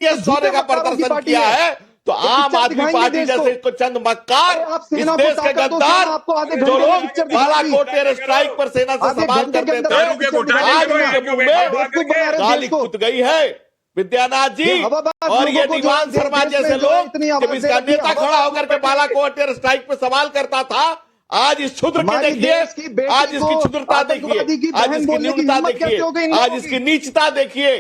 ये शौर्य का प्रदर्शन किया है, तो आम आदमी पार्टी जैसे को चंद मक्कार इस देश के गद्दार जो लोग बालाकोट एयर स्ट्राइक पर सेना से सवाल करते थे, आज उनके मुंह में गाली कूद गई है विद्यानाथ जी। और ये दीवान शर्मा जैसे लोग, जब इसका नेता खड़ा होकर के बालाकोट एयर स्ट्राइक पर सवाल करता था, आज इस क्षुद्र के देखिए, आज इसकी क्षुद्रता देखिए, आज इसकी न्यूनता देखिए, आज इसकी नीचता देखिए,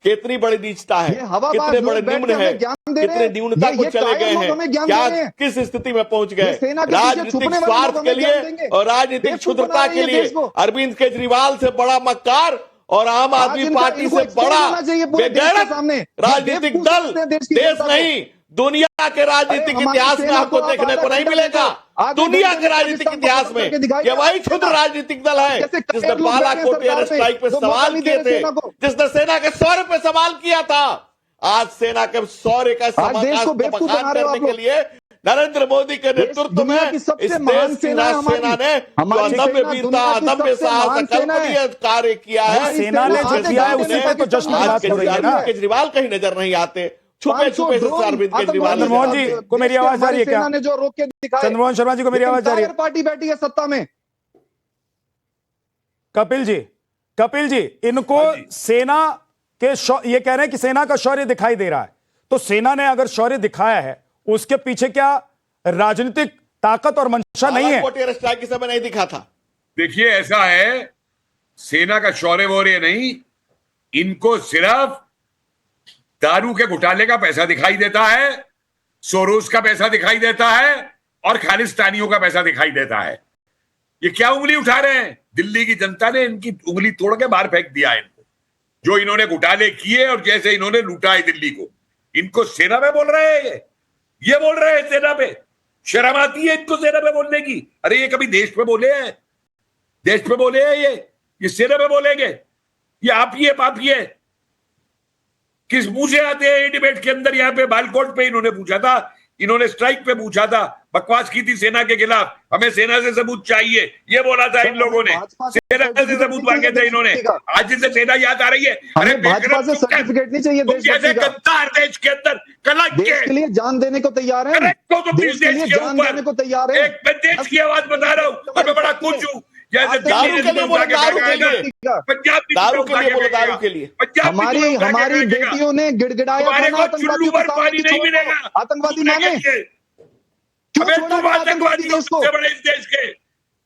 कितनी बड़ी नीचता है, कितने बड़े निम्न है, कितने न्यूनता को चले गए हैं, क्या किस स्थिति में पहुंच गए, राजनीतिक स्वार्थ के लिए और राजनीतिक क्षुद्रता के लिए अरविंद केजरीवाल से बड़ा मक्कार और आम आदमी पार्टी से बड़ा बेगैरत राजनीतिक दल देश नहीं, दुनिया के राजनीतिक इतिहास में आपको देखने को नहीं मिलेगा। दुनिया के राजनीतिक इतिहास में ये वही क्षुद्र राजनीतिक दल है जिसने बालाकोट एयर स्ट्राइक पे सवाल किए थे, जिसने सेना के शौर्य पे सवाल किया था। आज सेना के शौर्य का बखान करने के लिए नरेंद्र मोदी के नेतृत्व में इस देश की राष्ट्रसेना ने अदम्य वीरता, अदम्य साहस, अकल्पनीय कार्य किया है। सेना ने जो किया है उसी पे तो जश्न की बात हो रही है ना। केजरीवाल कहीं नजर नहीं आते, छुपे छुपे से अरविंद केजरीवाल। चंद्रमोहन जी को मेरी आवाज आ रही है क्या? ने जो रोक के दिखाया, चंद्रमोहन शर्मा जी को मेरी आवाज आ रही है? पार्टी बैठी है सत्ता में। कपिल जी इनको सेना के ये कह रहे हैं कि सेना का शौर्य दिखाई दे रहा है, तो सेना ने अगर शौर्य दिखाया है उसके पीछे क्या राजनीतिक ताकत और मंशा नहीं है? एयर स्ट्राइक के समय नहीं दिखा था। देखिए ऐसा है, सेना का शौर्य वौर्य नहीं, इनको सिर्फ दारू के घोटाले का पैसा दिखाई देता है, सोरोस का पैसा दिखाई देता है और खालिस्तानियों का पैसा दिखाई देता है। ये क्या उंगली उठा रहे हैं? दिल्ली की जनता ने इनकी उंगली तोड़ के बाहर फेंक दिया है इनको, जो इन्होंने घोटाले किए और जैसे इन्होंने लूटा है दिल्ली को। इनको सेना पे बोल रहे हैं, ये बोल रहे हैं सेना पे। शर्म आती है इनको सेना पे बोलने की? अरे ये कभी देश पे बोले हैं? देश पे बोले हैं ये सेना पे बोलेंगे? ये आप ही है पापी है? किस मुंह से आते हैं ये डिबेट के अंदर? यहाँ पे बालकोट पे इन्होंने पूछा था, इन्होंने स्ट्राइक पे पूछा था, बकवास की थी सेना के खिलाफ, हमें सेना से सबूत चाहिए, ये बोला था इन लोगों ने, सेना से सबूत मांगे थे इन्होंने। आज जिनसे सेना याद आ रही है, अरे भाजपा से सर्टिफिकेट नहीं चाहिए जैसे गद्दार देश के अंदर कलंक के लिए जान देने को तैयार है, देश के ऊपर तैयार है। एक मैं देश की आवाज बता रहा हूँ और मैं बड़ा खुश हूँ। जैसे दारू के लिए बोलो, दारू के लिए, दारू के लिए हमारी बेटियों ने गिड़गिड़ाया था ना, चुल्लू पर पानी नहीं मिलेगा, आतंकवादी माने तुम आतंकवादी हो सबसे बड़े इस देश के,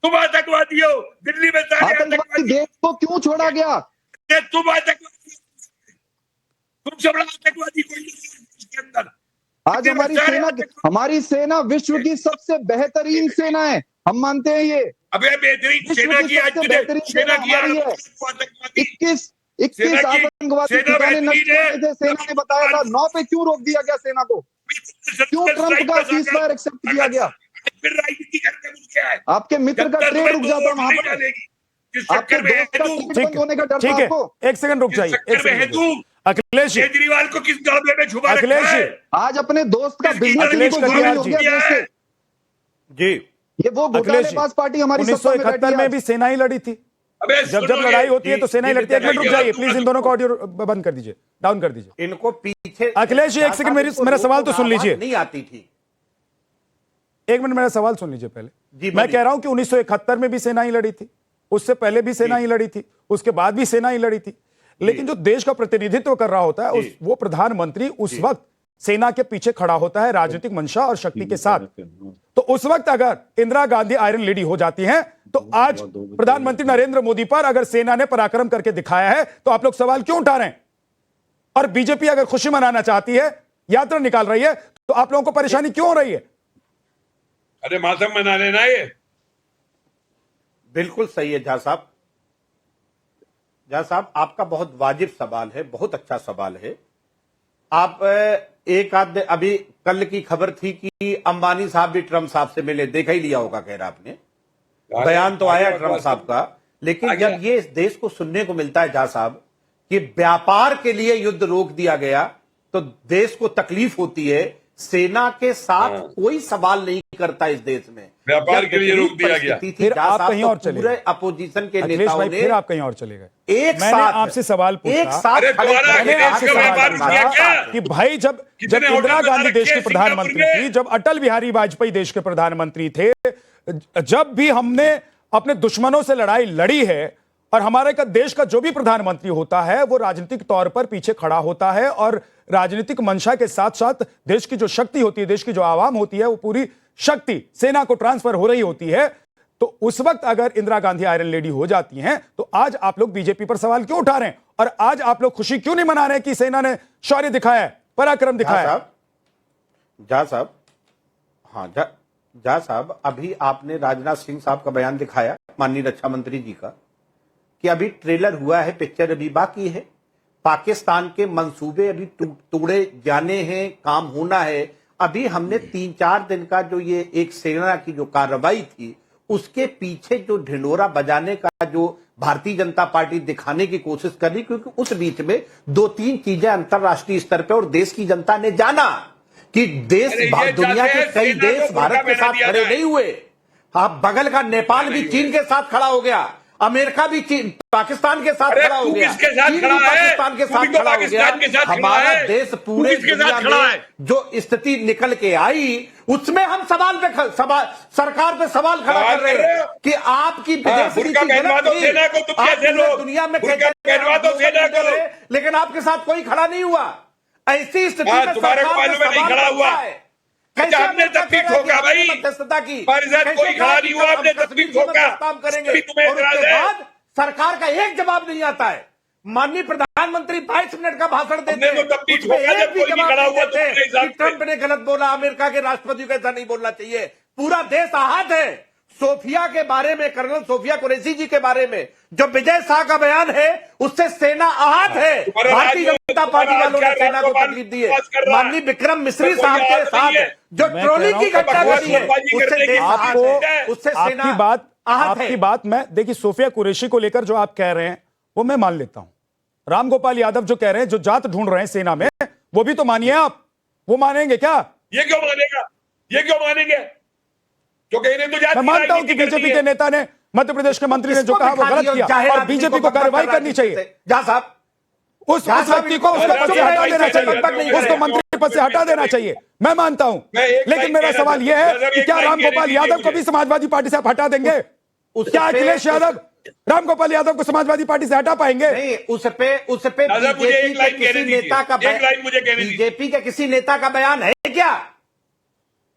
तुम आतंकवादी हो। दिल्ली में आतंकवादी देश को क्यों छोड़ा गया? तुम आतंकवादी, तुमसे बड़ा आतंकवादी कोई इसके अंदर। आज हमारी सेना विश्व की सबसे बेहतरीन सेना है, हम मानते हैं ये। अबे बेहतरीन सेना की आज सेना की 21 आतंकवादी सेना ने बताया था। 9 पे क्यों रोक दिया गया सेना को? क्यों ट्रंप का सीज़फायर एक्सेप्ट किया गया? फिर राजनीति करके मुझे है, आपके मित्र का ट्रेड रुक जाता वहां पर, आपके दोस्त का बंद होने का डर था आपको। एक सेकंड रुक जाइए। अखिलेश केजरीवाल को किस मामले में छुपा रखा है? आज अपने दोस्त का बिजनेस हो गया जी। ये वो घोटालेबाज पार्टी हमारी 1971 में भी सेना ही लड़ी थी। जब लड़ाई होती है तो सेना ही लड़ती है। एक मिनट रुक जाइए प्लीज, इन दोनों को ऑडियो बंद कर दीजिए, डाउन कर दीजिए। इनको पीछे अखिलेश जी एक सेकंड मेरा सवाल तो सुन लीजिए। नहीं आती थी, एक मिनट मेरा सवाल सुन लीजिए पहले। मैं कह रहा हूं कि 1971 में भी सेना ही लड़ी थी, उससे पहले भी सेना ही लड़ी थी, उसके बाद भी सेना ही लड़ी थी। लेकिन जो देश का प्रतिनिधित्व कर रहा होता है वो प्रधानमंत्री उस वक्त सेना के पीछे खड़ा होता है राजनीतिक मंशा और शक्ति के साथ। तो उस वक्त अगर इंदिरा गांधी आयरन लेडी हो जाती हैं तो आज प्रधानमंत्री नरेंद्र मोदी पर अगर सेना ने पराक्रम करके दिखाया है तो आप लोग सवाल क्यों उठा रहे हैं? और बीजेपी अगर खुशी मनाना चाहती है, यात्रा निकाल रही है, तो आप लोगों को परेशानी क्यों हो रही है? अरे मातम मना लेना ये बिल्कुल सही है झा साहब। झा साहब आपका बहुत वाजिब सवाल है, बहुत अच्छा सवाल है। आप एक आध अभी कल की खबर थी कि अंबानी साहब भी ट्रंप साहब से मिले, देखा ही लिया होगा, कह रहा आपने, बयान तो आया ट्रंप साहब का। लेकिन जब ये इस देश को सुनने को मिलता है झा साहब कि व्यापार के लिए युद्ध रोक दिया गया तो देश को तकलीफ होती है, सेना के साथ कोई सवाल नहीं करता इस देश में। व्यापार के लिए रोक दिया गया। फिर आप कहीं और चले पूरे अपोजिशन के अखिलेश नेताओं भाई, ने फिर आप कहीं और चले गए। एक मैंने साथ आपसे सवाल पूछा, एक साथ अरे खड़े तुम्हारा मैंने अखिलेश आपसे का सवाल व्यापार पूछा किया क्या? कि भाई जब कितने इंदिरा होटल गांधी बना देश की रखे प्रधानमंत्री सिंगापुर थी, जब अटल बिहारी वाजपेयी देश के प्रधानमंत्री थे, जब भी हमने अपने दुश्मनों से लड़ाई लड़ी है, और हमारे का देश का जो भी प्रधानमंत्री होता है वो राजनीतिक तौर पर पीछे खड़ा होता है, और राजनीतिक मंशा के साथ साथ देश की जो शक्ति होती है, देश की जो आवाम होती है, वो पूरी शक्ति सेना को ट्रांसफर हो रही होती है। तो उस वक्त अगर इंदिरा गांधी आयरन लेडी हो जाती हैं, तो आज आप लोग बीजेपी पर सवाल क्यों उठा रहे हैं, और आज आप लोग खुशी क्यों नहीं मना रहे हैं कि सेना ने शौर्य दिखाया है, पराक्रम दिखाया है? झा साहब, हाँ झा साहब, अभी आपने राजनाथ सिंह साहब का बयान दिखाया, माननीय रक्षा मंत्री जी का, कि अभी ट्रेलर हुआ है, पिक्चर अभी बाकी है, पाकिस्तान के मंसूबे अभी तोड़े जाने हैं, काम होना है। अभी हमने 3-4 दिन का जो ये एक सेना की जो कार्रवाई थी, उसके पीछे जो ढिंढोरा बजाने का जो भारतीय जनता पार्टी दिखाने की कोशिश कर रही, क्योंकि उस बीच में 2-3 चीजें अंतरराष्ट्रीय स्तर पर और देश की जनता ने जाना कि देश दुनिया के कई देश भारत के साथ खड़े नहीं हुए। आप बगल का नेपाल भी चीन के साथ खड़ा हो गया, अमेरिका भी पाकिस्तान के साथ खड़ा हो गया, किसके साथ खड़ा है? पाकिस्तान के साथ खड़ा हो गया। हमारा देश पूरे दुनिया में जो स्थिति निकल के आई, उसमें हम सरकार पे सवाल खड़ा कर रहे हैं कि आपकी विदेश नीति गलत थी, दुनिया में लेकिन आपके साथ कोई खड़ा नहीं हुआ। ऐसी स्थिति में तुम्हारे मालूम में नहीं खड़ा हुआ है, हमने तब भी ठोका भाई, मध्यस्थता की, हमारे साथ कोई खड़ा नहीं हुआ, हमने तब भी ठोका। काम करेंगे और उसके बाद सरकार का एक जवाब नहीं आता है। माननीय प्रधानमंत्री 22 मिनट का भाषण देते हैं, उसमें एक भी जवाब नहीं देते कि ट्रंप ने गलत बोला, अमेरिका के राष्ट्रपति को ऐसा नहीं बोलना चाहिए। पूरा देश आहत है। सोफिया के बारे में, कर्नल सोफिया कुरैशी जी के बारे में जो विजय शाह का बयान है, उससे सेना आहत है। भारतीय जनता पार्टी वालों ने सेना को तकलीफ दी है। माननीय विक्रम मिश्री साहब के साथ जो ट्रोलिंग की घटना घटी है, उससे देश आहत है, उससे सेना आपकी बात मैं देखिए, सोफिया कुरैशी को लेकर जो आप कह रहे हैं वो मैं मान लेता हूं। राम गोपाल यादव जो कह रहे हैं, जो जात ढूंढ रहे हैं सेना में, वो भी तो मानिए आप। वो मानेंगे क्या? ये क्यों मानेगा? ये क्यों मानेंगे? क्योंकि इन्हें तो मैं मानता हूं कि बीजेपी के नेता ने, मध्य प्रदेश के मंत्री ने जो कहा वो गलत किया, और बीजेपी को कार्रवाई करनी चाहिए। जहाँ साहब उस व्यक्ति को उसके पद से हटा देना चाहिए, उसको मंत्री पद से हटा देना चाहिए, मैं मानता हूं। लेकिन मेरा सवाल यह है कि क्या राम गोपाल यादव को भी समाजवादी पार्टी से आप हटा देंगे? क्या अखिलेश यादव राम गोपाल यादव को समाजवादी पार्टी से हटा पाएंगे? नहीं, उस पे बीजेपी के किसी नेता का, बीजेपी के किसी नेता का बयान है क्या?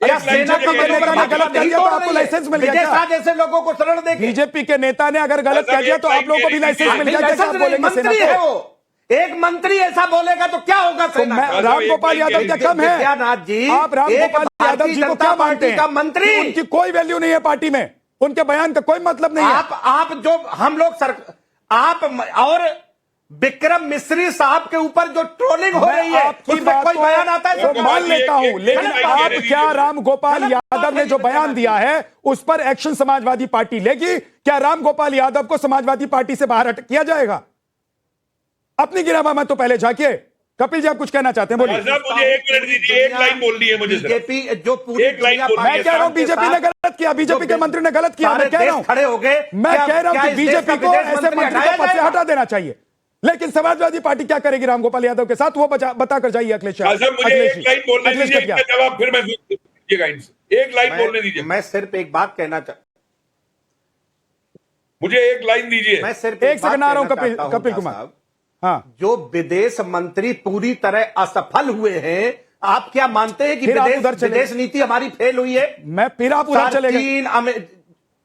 सेना का नेता ने गलत कह दिया तो आपको लाइसेंस मिल गया क्या? जैसे लोगों को शरण देंगे। बीजेपी के नेता ने अगर गलत कह दिया तो आप लोगों को भी लाइसेंस मिल गया क्या? बोलेंगे सेना को? एक मंत्री ऐसा बोलेगा तो क्या होगा? तो राम गोपाल यादव क्या कम है? आप राम गोपाल यादव जी को क्या मानते हैं? मंत्री, उनकी कोई वैल्यू नहीं है पार्टी में, उनके बयान का कोई मतलब नहीं है। आप जो हम लोग आप और विक्रम मिश्री साहब के ऊपर जो ट्रोलिंग हो रही है, उसमें कोई बयान आता है तो मान लेता हूं, लेकिन आप क्या राम गोपाल यादव ने जो बयान दिया है उस पर एक्शन समाजवादी पार्टी लेगी? क्या राम गोपाल यादव को समाजवादी पार्टी से बाहर हट किया जाएगा? अपनी गिरावा मत तो पहले झांकिए। कपिल जी, आप कुछ कहना चाहते हैं, बोलिए। मुझे 1 मिनट दीजिए, एक लाइन बोलनी है मुझे। बीजेपी जो पूरी एक लाइन बोलनी है। मैं कह रहा हूं बीजेपी ने गलत किया, बीजेपी के मंत्री ने गलत किया। मैं कह रहा हूं, खड़े हो गए। मैं कह रहा हूं कि बीजेपी को ऐसे मंत्री को पद से हटा देना चाहिए। लेकिन समाजवादी पार्टी क्या करेगी राम गोपाल यादव के साथ, वो बताकर जाइए अखिलेश। मुझे एक लाइन बोलने दीजिए, जवाब फिर मैं एक लाइन बोलने दीजिए। मैं सिर्फ एक बात कहना मुझे एक लाइन दीजिए। मैं सिर्फ एक सेकंड आ रहा हूं कपिल कुमार। हाँ, जो विदेश मंत्री पूरी तरह असफल हुए हैं, आप क्या मानते हैं कि विदेश नीति हमारी फेल हुई है? मैं फिर आप उधर चले गए।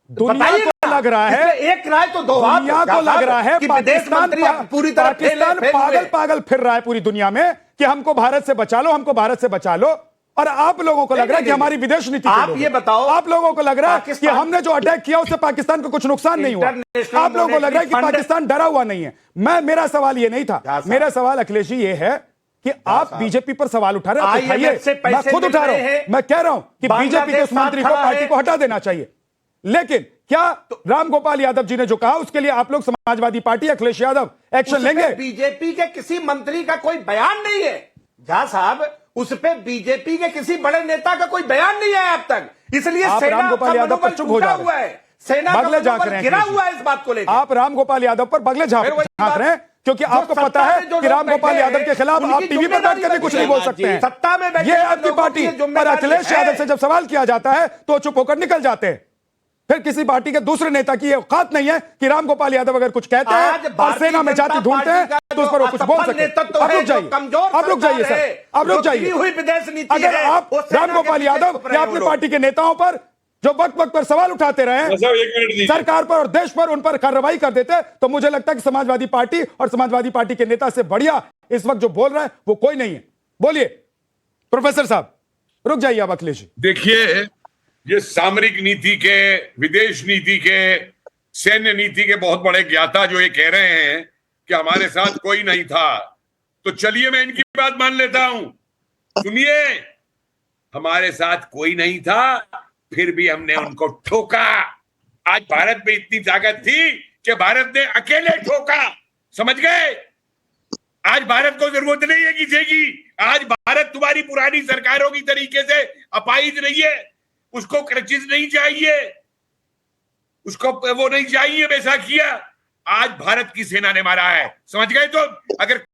दुनिया को लग रहा है, एक राय तो दो, दुनिया को लग रहा है कि विदेश मंत्री पूरी तरह पागल फिर रहा है पूरी दुनिया में कि हमको भारत से बचा लो, हमको भारत से बचा लो। और आप लोगों को लग रहा है कि हमारी विदेश नीति, आप ये बताओ, आप लोगों को लग रहा है कि हमने जो अटैक किया उससे पाकिस्तान को कुछ नुकसान नहीं हुआ। आप लोगों को लग रहा है कि पाकिस्तान डरा हुआ नहीं है। मेरा सवाल ये नहीं था। मेरा सवाल अखिलेश जी ये है कि आप बीजेपी पर सवाल उठा रहे हैं, मैं खुद उठा रहा हूं। मैं कह रहा हूं कि बीजेपी के उस मंत्री को, पार्टी को हटा देना चाहिए। लेकिन क्या राम गोपाल यादव जी ने जो कहा उसके लिए आप लोग समाजवादी पार्टी, अखिलेश यादव एक्शन लेंगे? बीजेपी के किसी मंत्री का कोई बयान नहीं है झा साहब। उस पे बीजेपी के किसी बड़े नेता का कोई बयान नहीं है अब तक, इसलिए आप सेना रामगोपाल का यादव पर मनोबल चुप हो जा टूटा रहे हुआ हैं। है, सेना का बगले झांक मनोबल रहे हैं गिरा अखिलेश जी। हुआ है इस बात को लेकर। आप रामगोपाल यादव पर बगले झांक फिर वही बात- रहे हैं, क्योंकि जो आपको पता सत्ता है में जो कि लोग रामगोपाल बैठे यादव के खिलाफ उनकी आप टीवी पर बैठ जिम्मेदारी कर भी कुछ नहीं बनती बोल है। सकते हैं। सत्ता में बैठे ये हुए आपकी लोगों पार्टी की और जिम्मेदारी अखिलेश है। यादव से जब सवाल किया जाता है तो चुप होकर निकल जाते हैं। फिर किसी पार्टी के दूसरे नेता की ये औकात नहीं है कि रामगोपाल यादव अगर कुछ कहते आज हैं और भारतीय सेना में जनता जाति ढूंढते हैं पार्टी का तो उस पर वो जो कुछ बोल असफल सके। नेतृत्व आप है, रुक जो जाइए, कमजोर आप रुक जाइए सरकार सर, है, आप रुक जो जाइए। गिरी हुई विदेश नीति अगर है, आप वो सेना के रामगोपाल पीछे यादव छुप रहे या हैं अपनी वो लोग। पार्टी के नेताओं पर जो वक्त वक्त पर सवाल उठाते रहे एक मिनट दीजिए। सरकार पर और देश पर, उन पर कार्रवाई कर देते, तो मुझे लगता है कि समाजवादी पार्टी और समाजवादी पार्टी के नेता से बढ़िया इस वक्त जो बोल रहा है वो कोई नहीं है। बोलिए प्रोफेसर साहब, रुक जाइए आप अखिलेश जी। देखिए, ये सामरिक नीति के, विदेश नीति के, सैन्य नीति के बहुत बड़े ज्ञाता जो ये कह रहे हैं कि हमारे साथ कोई नहीं था, तो चलिए मैं इनकी बात मान लेता हूं। सुनिए, हमारे साथ कोई नहीं था, फिर भी हमने उनको ठोका। आज भारत में इतनी ताकत थी कि भारत ने अकेले ठोका, समझ गए? आज भारत को जरूरत नहीं है किसी की। आज भारत तुम्हारी पुरानी सरकारों की तरीके से अपाहिज नहीं है, उसको क्रचिज नहीं चाहिए, उसको वो नहीं चाहिए वैसा किया। आज भारत की सेना ने मारा है, समझ गए? तो अगर